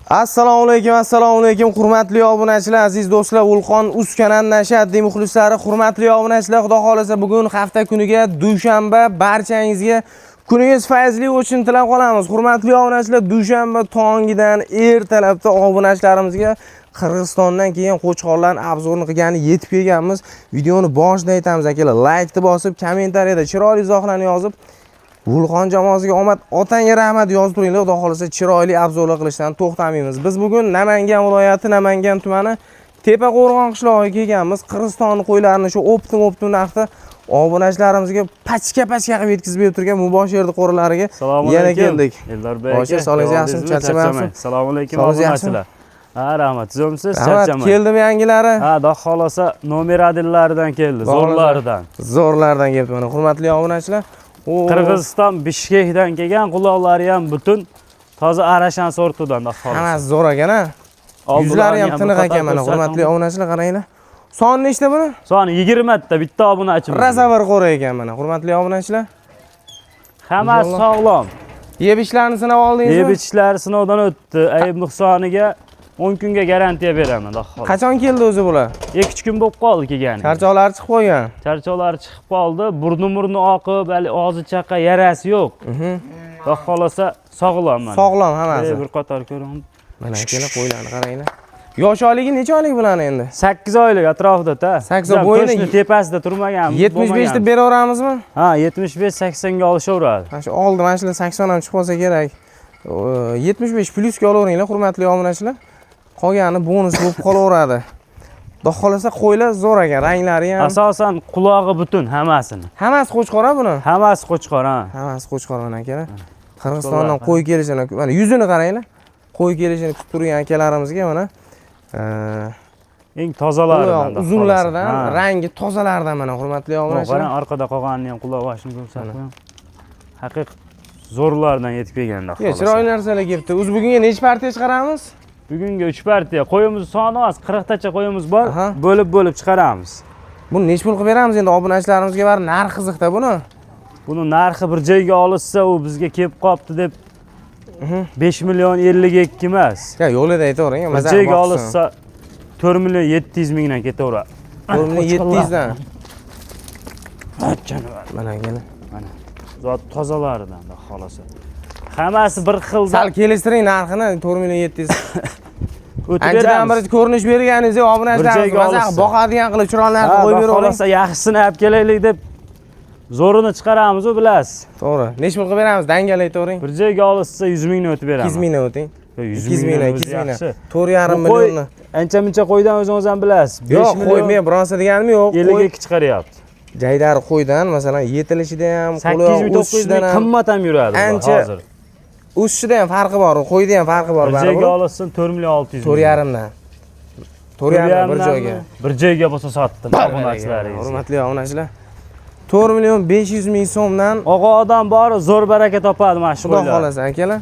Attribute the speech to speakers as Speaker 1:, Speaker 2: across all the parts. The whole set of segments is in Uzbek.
Speaker 1: Assalomu alaykum, hurmatli obunachilar, aziz do'stlar, Vulqon Uz kanalining ashaddiy muxlislari, hurmatli obunachilar, xudo xolasa bugun hafta kuniga dushanba, barchangizga kuningiz fayzli o'tishini tilab qolamiz. Hurmatli obunachilar, dushanba tongidan ertalabda obunachilarimizga Qirg'izistondan kelgan qo'chqorlarning obzorini qilgani yetib kelganmiz. Videoni boshida aytamiz akalar, like bosib, kommentariyada chiroyli izohlarni yozib, Vulqon jamoasiga omad, otanga rahmat yozib turinglar. Xudo xolasa chiroyli obzorlar qilishdan to'xtamaymiz. Biz bugun Namangan viloyati, Namangan tumani Tepaqo'rg'on qishlog'iga kelganmiz. Qirg'iziston qo'ylarini shu optim narxda obunachilarimizga pachka qilib yetkazib bertirgan mubashirdi qo'rlariga yana keldik.
Speaker 2: Eldorbek
Speaker 1: aka, solingiz yaxshimi? Charchamayapsiz?
Speaker 2: Assalomu alaykum obunachilar. Ha, rahmat. Sizomsiz? Charchamang.
Speaker 1: Keldimi yangilari?
Speaker 2: Ha, xudo xolasa nomer adillaridan keldi, zo'rlaridan.
Speaker 1: Zo'rlardan keldi mana. Hurmatli obunachilar,
Speaker 2: Qirg'iziston Bishkekdan kelgan quloqlari ham butun toza arashan sortidan xudo xolasa.
Speaker 1: Hammasi zo'r ekan-a. Yuzlari ham tiniq ekan mana. Hurmatli obunachilar, qaranglar. Soni nechta buni?
Speaker 2: Soni 20 ta, bitta obunachimiz.
Speaker 1: Razavar qo'ra ekan mana. Hurmatli obunachilar.
Speaker 2: Hammasi sog'lom.
Speaker 1: Yeb ishlarni sinab oldingizmi?
Speaker 2: Yeb ishlari sinovdan o'tdi. Ayb nuqsoniga 10 kunga garantiya beraman, xudo xolasa.
Speaker 1: Qachon keldi o'zi bular?
Speaker 2: 2 kun bo'lib qoldi kelgani.
Speaker 1: Charchoqlari chiqib qo'ygan.
Speaker 2: Charchoqlari chiqib qoldi. Burni oqib, hali og'zi chaqa, yarasi yo'q. Xudo xolasa sog'lom mana.
Speaker 1: Sog'lom hammasi.
Speaker 2: Bir qator ko'ring.
Speaker 1: Mana akalar qo'ylarni qaranglar. Yosh oyligi necha oylik bularni endi?
Speaker 2: 8 oylik atrofida-da.
Speaker 1: 8 oy bo'yini
Speaker 2: tepasida turmagan.
Speaker 1: 75 deb beraveramizmi?
Speaker 2: Ha, 75-80 ga olishaveradi.
Speaker 1: Mana shu oldi, mana shular 80 ham chiqib qolsa kerak. 75 plyusga olaveringlar, hurmatli obunachilar. Qolgani bonus bo'lib qolaveradi. Xudo xolasa qo'ylar zo'r ekan, ranglari ham.
Speaker 2: Asosan qulog'i butun hammasini.
Speaker 1: Hammasi qo'chqor-a buni?
Speaker 2: Hammasi qo'chqor, ha.
Speaker 1: Hammasi qo'chqor mana akalar. Qirg'izistondan qo'y kelishini, mana yuzini qaranglar. Qo'y kelishini kutib turgan akalarimizga mana
Speaker 2: eng tozalaridan,
Speaker 1: uzunlaridan, rangi tozalaridan mana hurmatli obunachilar.
Speaker 2: Qarang, orqada qolganini ham quloq vashini ko'rsatib qo'ying. Haqiqiy zo'rlardan yetib kelganda.
Speaker 1: Chiroyli narsalar kelibdi. O'z bugunga necha partiya chiqaramiz?
Speaker 2: Bugunga 3 partiya. Qo'yimiz soni oz, 40 tacha qo'yimiz bor. Bo'lib chiqaramiz.
Speaker 1: Buni necha pul qilib beramiz endi obunachilarimizga? Bari narx qiziqda buni.
Speaker 2: Buni narxi bir joyga olishsa, u bizga kelib qopti deb 5 million 52 emas.
Speaker 1: Ya yo'lida aytavering,
Speaker 2: mazza. Bir joyga olishsa 4 million 700 mingdan ketaveradi.
Speaker 1: 4 million 700 dan. Mana gel.
Speaker 2: Mana. Zot tozalaridan da xolasa. Hammasi bir xil.
Speaker 1: Sal kelishtiring narxini 4 million 700. Anchadan bir ko'rinish berganingizdek obunachilarimiz mazza boqadigan qilib chiroyli narsa qo'yib beravering.
Speaker 2: Xolasa yaxshisini olib kelaylik deb zo'rini chiqaramiz, u bilasiz.
Speaker 1: To'g'ri. Necha pul qilib beramiz? Dangal aytavering.
Speaker 2: Bir joyga olishsa 100 mingdan o'tib beramiz.
Speaker 1: 200 mingdan o'ting.
Speaker 2: 200 mingdan.
Speaker 1: 4,5 millionni.
Speaker 2: Ancha-muncha qo'ydan o'zingiz ham bilasiz. 5
Speaker 1: million. Yo'q, qo'y men bironsa deganim yo'q.
Speaker 2: 52 chiqaryapti.
Speaker 1: Jaydari qo'ydan, masalan, yetilishida ham,
Speaker 2: 800-900 ming qimmat ham yuradi hozir.
Speaker 1: O'sishida ham farqi bor, qo'yda ham farqi bor
Speaker 2: baribir. Bir joyga olishsin 4 million 600 ming.
Speaker 1: 4,5 dan. 4,5 bir joyga.
Speaker 2: Bir joyga bo'lsa sotdim obunachilaringiz.
Speaker 1: Hurmatli obunachilar. 4 million 500 ming so'mdan
Speaker 2: og'a odam bor, zo'r baraka topadi mana shu qo'ylar.
Speaker 1: Xudo xolasa akalar.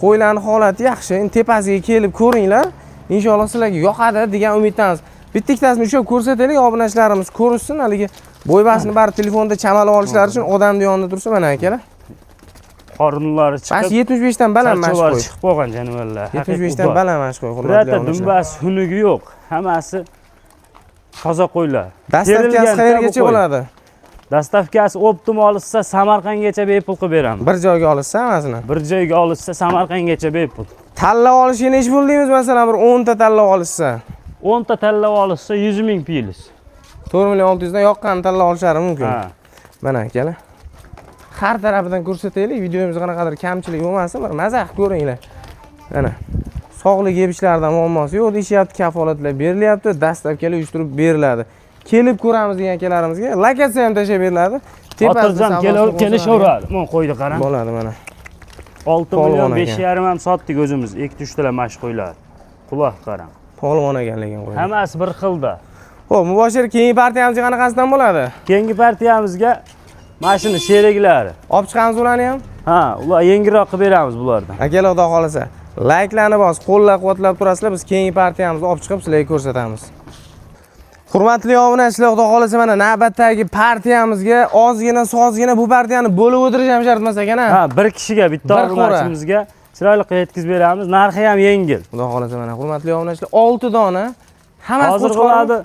Speaker 1: Qo'ylarning holati yaxshi. Endi tepasiga kelib ko'ringlar. Inshaalloh sizlarga yoqadi degan umiddamiz. Bitta ikkitasini ushlab ko'rsataylik, obunachilarimiz ko'rishsin. Haligi bo'ybasini bari telefonda chamalab olishlari uchun odamning yonida tursa mana akalar. Qornlari chiqib. Mana 75 dan baland mana shu qo'y.
Speaker 2: Chiqib qolgan jonivorlar.
Speaker 1: 75 dan baland mana shu qo'y. Hurmatli obunachilar.
Speaker 2: Dumbasi xunugi yo'q. Hammasi toza qo'ylar.
Speaker 1: Dastavkasi qayergacha bo'ladi?
Speaker 2: Dastavkasi optim olishsa Samarqandgacha bepul qilib beramiz.
Speaker 1: Bir joyga olishsa hammasini.
Speaker 2: Bir joyga olishsa Samarqandgacha bepul.
Speaker 1: Tanlab olishga necha pul deymiz masalan, bir 10 ta tanlab olishsa?
Speaker 2: 10 ta tanlab olishsa 100 ming piylis.
Speaker 1: 4 million 600 dan yoqqanini tanlab olishlari mumkin. Mana akalar. Har tarafidan ko'rsataylik, videomiz qanaqadir kamchilik bo'lmasin, bir mazza qilib ko'ringlar. Mana sog'lik yeb ishlarida muammosi yo'q deyishyapti, kafolatlar berilyapti, dastavkalar uyushtirib beriladi. Kelib ko'ramiz degan akalarimizga lokatsiya ham tashab beriladi.
Speaker 2: Tepasidan kelishaveradi. Mana qo'ydi qarang.
Speaker 1: Bo'ladi mana.
Speaker 2: 6 million 5,5 ham sotdik o'zimiz. 2-3 talar mash qo'ylar. Quloq qarang.
Speaker 1: Polvon ekan lekin qo'y.
Speaker 2: Hammasi bir xilda.
Speaker 1: Xo'p, mubashir keyingi partiyamizga qanaqasidan bo'ladi?
Speaker 2: Keyingi partiyamizga mashina sheriklari.
Speaker 1: Olib chiqamiz ularni ham?
Speaker 2: Ha, ular yengilroq qilib beramiz bulardan.
Speaker 1: Akalar, xudo xolasa, like-larni bosib, qo'llab-quvvatlab turasizlar, biz keyingi partiyamizni olib chiqib sizlarga ko'rsatamiz. Hurmatli obunachilar, xudo xolasa mana navbatdagi partiyamizga ozgina sozgina bu partiyani bo'lib o'tirish ham shart emas ekan-a?
Speaker 2: Ha, bir kishiga bitta obunachimizga chiroyli qilib yetkazib beramiz. Narxi ham yengil.
Speaker 1: Xudo xolasa mana hurmatli obunachilar 6 dona. Hammasi
Speaker 2: Hozir
Speaker 1: qo'chqor.
Speaker 2: bo'ladi.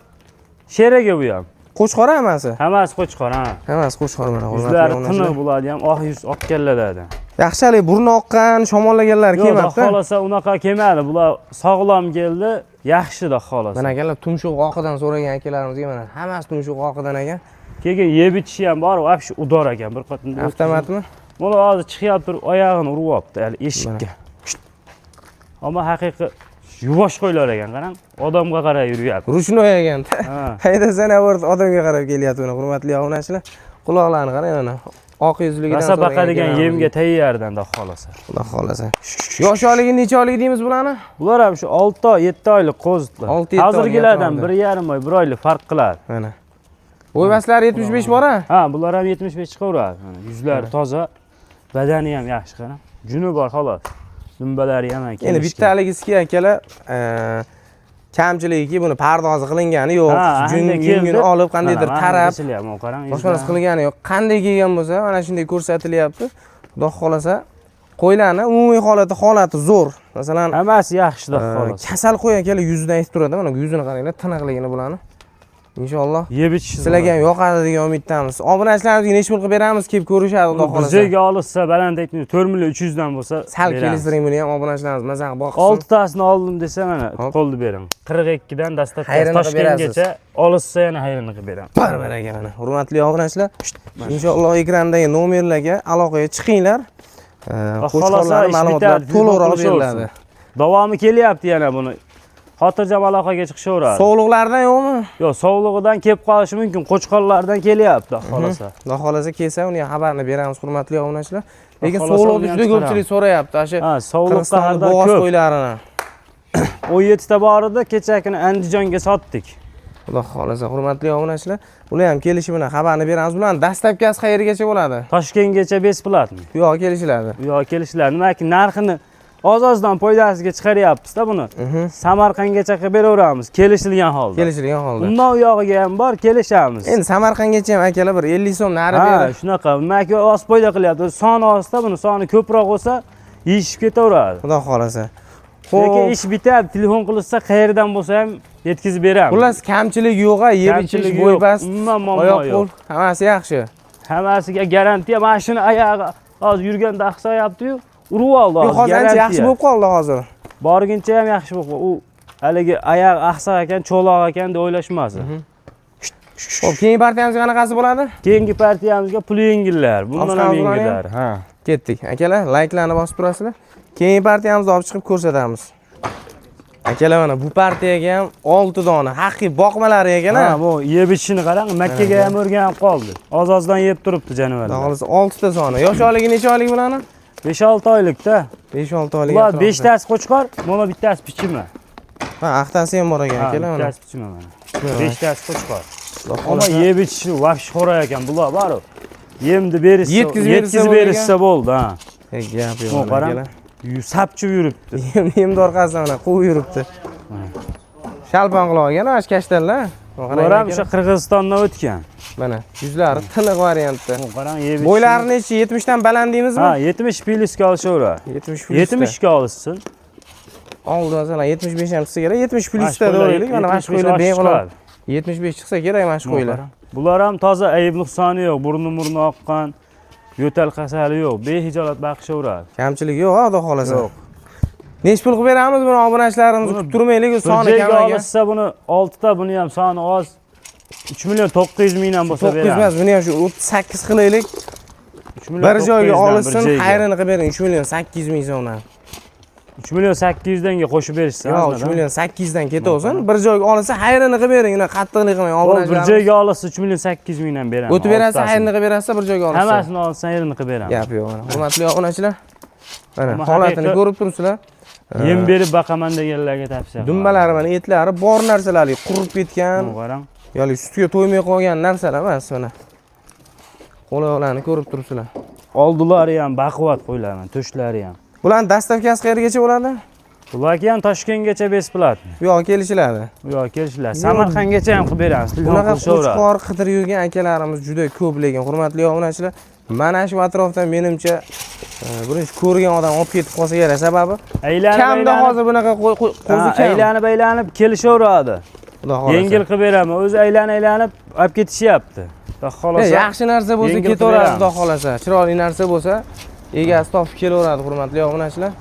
Speaker 2: Sherega bu ham.
Speaker 1: Qo'chqor hammasi.
Speaker 2: Hammasi qo'chqor, ha.
Speaker 1: Hammasi qo'chqor mana hurmatli
Speaker 2: Yuzlari
Speaker 1: obunachilar.
Speaker 2: tiniq bo'ladi ham, oq yuz oq kallalardan.
Speaker 1: Yaxshalik burni oqqan, shamollaganlar
Speaker 2: Yo'q,
Speaker 1: kelmabdi.
Speaker 2: xohlasa unaqa kelmadi. Bular sog'lom keldi, yaxshi-da xohlasa.
Speaker 1: Mana akalar tumshuq oqidan so'ragan akalarimizga mana hammasi tumshuq oqidan ekan.
Speaker 2: Keyin yeb ichishi ham bor, vobshe udor ekan bir qatim.
Speaker 1: Avtomatmi?
Speaker 2: Buni hozir chiqyapti, turib oyog'ini uryapti hali eshikka. Ammo haqiqiy yuvosh qo'ylar ekan, qarang, odamga qarab yuryapti.
Speaker 1: Ruchnoy ekan.
Speaker 2: Ha.
Speaker 1: Haydasana odamga qarab kelyapti mana hurmatli obunachilar. Quloqlarini qarang mana. Oq yuzligidan
Speaker 2: Rasabaqa degan yemga tayyordan da xohlasa.
Speaker 1: Xudo xolasa. Yosh oligi necha oylik deymiz bularni?
Speaker 2: Bular ham shu 6 oy, 7 oylik qo'zitlar.
Speaker 1: 6-7 oylik
Speaker 2: Hozirgilardan
Speaker 1: qo'zitlar.
Speaker 2: 1,5 oy, 1 oylik farq qiladi.
Speaker 1: Mana. Bo'ybaslari 75 bor-a?
Speaker 2: Ha, bular ham 75 chiqaveradi. Mana yuzlari toza, badani ham yaxshi qarang. Juni bor xolos. Dumbalari ham kelishgan.
Speaker 1: Endi bittaligisi akalar, kamchiligiki buni pardozi qilingani yo'q. Jungini olib qandaydir tarab,
Speaker 2: qarang.
Speaker 1: boshqasi qilgani yo'q. Qanday kelgan bo'lsa, mana shunday ko'rsatilyapti. Xudo xolasa qo'ylarni umumiy holati zo'r. Masalan,
Speaker 2: hammasi yaxshi-da xolos.
Speaker 1: kasal qo'y akalar yuzidan aytib turadi. Mana yuzini qaranglar, tiniqligini bularni. Inshaalloh
Speaker 2: Yeb ichish
Speaker 1: sizlarga ham yoqadi degan umiddamiz. Obunachilarimizga necha pul qilib beramiz, kelib ko'rishadi Xudo xolasa.
Speaker 2: Bizga olishsa baland aytmayman, 4,300 dan bo'lsa,
Speaker 1: sal kelishtiring buni ham obunachilarimiz maza qilib boqsin.
Speaker 2: 6 tasini oldim desa mana qo'lni bering. 42 dan dastlab
Speaker 1: Xayrini qilib
Speaker 2: Toshkentgacha olishsa yana xayrini qilib beraman.
Speaker 1: Baraka mana. Hurmatli obunachilar, inshaalloh ekrandagi nomerlarga aloqaga chiqinglar. Qo'shqorlar ma'lumotlar to'liqroq beriladi.
Speaker 2: Davomi kelyapti yana buni. Xotirjam aloqaga chiqishaveradi.
Speaker 1: Sog'liqlardan yo'qmi?
Speaker 2: Yo'q, sog'lig'idan kelib qolishi mumkin, qo'chqorlardan kelyapti, xolasa.
Speaker 1: Xudo xolasa kelsa, uni xabarini beramiz, hurmatli obunachilar. Lekin sog'liqni juda ko'pchilik so'rayapti. O'sha
Speaker 2: Ha, sog'liqqa hadda
Speaker 1: bo'g'oz
Speaker 2: ko'p.
Speaker 1: qo'ylarini.
Speaker 2: 17 ta bor edi, kecha kuni Andijonga sotdik.
Speaker 1: Xudo xolasa, hurmatli obunachilar, ular ham kelishi bilan xabarini beramiz. Bularning dastlabkasi qayergacha bo'ladi?
Speaker 2: Toshkentgacha besplatmi?
Speaker 1: Bu yoqqa kelishiladi.
Speaker 2: Bu yoqqa kelishlar. Nimaki narxini oz-ozdan foydasiga chiqaryapmiz-da buni. Samarqandgacha qilib beraveramiz, kelishilgan holda.
Speaker 1: Kelishilgan holda.
Speaker 2: Undan u yog'iga ham bor, kelishamiz.
Speaker 1: Endi Samarqandgacha ham akalar bir 50 so'm nari
Speaker 2: Ha,
Speaker 1: berib.
Speaker 2: shunaqa. Nimaki oz foyda qilyapti. Soni ozda, buni soni ko'proq bo'lsa, yeyishib ketaveradi.
Speaker 1: Xudo xolasa.
Speaker 2: Lekin ish bitadi, telefon qilsa qayerdan bo'lsa ham yetkazib beramiz.
Speaker 1: Xullas kamchilik yo'q-a, yeb ichish, bo'ybast, oyoq qo'l, hammasi yaxshi.
Speaker 2: Hammasiga garantiya. Mana shuni oyog'i hozir yurganda axsayapti-yu, urib oldi hozir.
Speaker 1: Hozir ancha yaxshi bo'lib qoldi hozir.
Speaker 2: Borguncha ham yaxshi bo'lib qoldi. U haligi oyoq axsaq ekan, cho'loq ekan deb o'ylashmasin.
Speaker 1: Xo'p, keyingi partiyamiz qanaqasi bo'ladi?
Speaker 2: Keyingi partiyamizga pul yengillar. Bundan ham yengillar. Ha.
Speaker 1: Ketdik. Akalar, layklarni bosib turasizlar. Keyingi partiyamizni olib chiqib ko'rsatamiz. Akalar mana bu partiyaga ham 6 dona haqiqiy boqmalari ekan.
Speaker 2: Ha, bu yeb ichishini qarang, Makkaga ham o'rganib qoldi. Oz-ozdan yeb turibdi jonivorlar.
Speaker 1: Xolos 6 ta soni. Yosh oligi necha oylik bularni?
Speaker 2: 5-6 oylikda.
Speaker 1: 5-6 oylik.
Speaker 2: Bular 5 tasi qo'chqor, mana bittasi pichimi.
Speaker 1: Ha, aqtasi ham bor ekan akalar mana.
Speaker 2: Bittasi pichimi mana. 5 tasi qo'chqor. Ammo yeb ichishi vahsh xora ekan bular, bor. Yemni yetkazib berishsa bo'ldi, ha.
Speaker 1: Gap yo'q
Speaker 2: akalar. Sapchib yuribdi.
Speaker 1: Yemni orqasidan mana quvib yuribdi. Shalpon qilib olgan ash kashtanlar.
Speaker 2: Bular ham o'sha Qirg'izistondan o'tgan.
Speaker 1: Mana yuzlari tiniq variantda.
Speaker 2: Qarang, yeb ichishi.
Speaker 1: Bo'ylari necha? 70 dan baland deymizmi?
Speaker 2: Ha, 70 plyusga olishaveradi.
Speaker 1: 70 plyus.
Speaker 2: 70 ga olishsin.
Speaker 1: Oldi masalan 75 ham chiqsa kerak. 70 plyusda deylik. Mana mashq qo'ylar bemalol. 75 chiqsa kerak mashq qo'ylar.
Speaker 2: Bular ham toza, ayb nuqsoni yo'q, burni oqqan, yo'tal kasali yo'q, behijolat baqishaveradi.
Speaker 1: Kamchilik yo'q, xudo xolasa. Yo'q. Necha pul qilib beramiz buni obunachilarimizni kutib turmaylik, soni kam ekan.
Speaker 2: Olsa buni 6 ta, buni ham soni oz. 3,9 million bo'lsa beramiz.
Speaker 1: 9 emas, buni ham shu 38 qilaylik. Bir joyga olsin, xayrini qilib bering. 3,8 so'mdan.
Speaker 2: 3,8 danga qo'shib berishsa.
Speaker 1: Yo'q, 3,8 dan ketaversin. Bir joyga olsa, xayrini qilib bering. Uni qattiqlik qilmang obunachilar.
Speaker 2: Bir joyga olsa 3,8 mingdan beramiz.
Speaker 1: O'tib berasa, xayrini qilib berasa, bir joyga olsa.
Speaker 2: Hammasini olsa, xayrini qilib beramiz.
Speaker 1: Gap yo'q. Hurmatli obunachilar. Mana holatini ko'rib turibsizlar.
Speaker 2: Yem berib baqaman deganlarga tavsiya.
Speaker 1: Dumbalari mana etlari bor narsalarga qurib ketgan.
Speaker 2: Qarang.
Speaker 1: Yo'li sutga to'ymay qolgan narsalar emas mana. Qo'loqlarni ko'rib turibsizlar.
Speaker 2: Oldilari ham baquvvat qo'ylarman, to'shlari ham.
Speaker 1: Bularning dastavkasi qayergacha bo'ladi?
Speaker 2: Bularga ham Toshkentgacha besplat.
Speaker 1: Bu yoqqa kelishiladi.
Speaker 2: Bu yoqqa kelishiladi. Samarqandgacha ham qilib beramiz.
Speaker 1: Bunaqa qo'chqor qidirib yurgan akalarimiz juda ko'p, lekin hurmatli obunachilar, Mana shu atrofdan menimcha birinchi ko'rgan odam olib ketib qolsa kerak, sababi kamda hozir bunaqa qo'zi kam.
Speaker 2: aylanib kelishaveradi.
Speaker 1: Xudo xolasa.
Speaker 2: Yengil qilib beraman. O'zi aylanib olib ketishyapti. Xudo xolasa.
Speaker 1: Yaxshi narsa bo'lsa
Speaker 2: yengil
Speaker 1: ketaveradi,
Speaker 2: qilib
Speaker 1: xudo xolasa. Chiroyli narsa bo'lsa egasi topib kelaveradi, hurmatli obunachilar.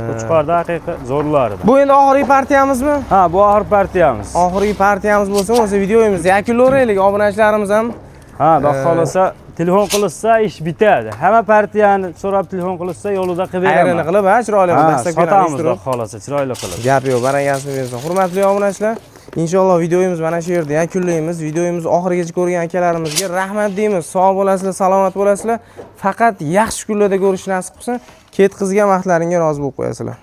Speaker 2: Qo'chqorda haqiqiy zo'rlarida.
Speaker 1: Bu endi oxirgi partiyamizmi?
Speaker 2: Ha, bu oxirgi partiyamiz.
Speaker 1: Oxirgi partiyamiz bo'lsa, o'sha videomizni yakunlayveraylik. Obunachilarimiz ham
Speaker 2: Xudo xolasa telefon qilsa ish bitadi. Hamma partiyani so'rab telefon qilsa yo'lida qilib beraman.
Speaker 1: ayrini qilib, chiroyli qilib dastak
Speaker 2: beramiz.
Speaker 1: beramiz.
Speaker 2: Xudo xolasa chiroyli qilib.
Speaker 1: Gap yo'q, barakasini bersin. Hurmatli obunachilar, inshaalloh videomiz mana shu yerda yakunlaymiz. Videomizni oxirigacha ko'rgan akalarimizga rahmat deymiz. Sog' bo'lasizlar, salomat bo'lasizlar. Faqat yaxshi kunlarda ko'rish nasib qilsin. Ketqizgan vaqtlaringga rozi bo'lib qo'yasizlar.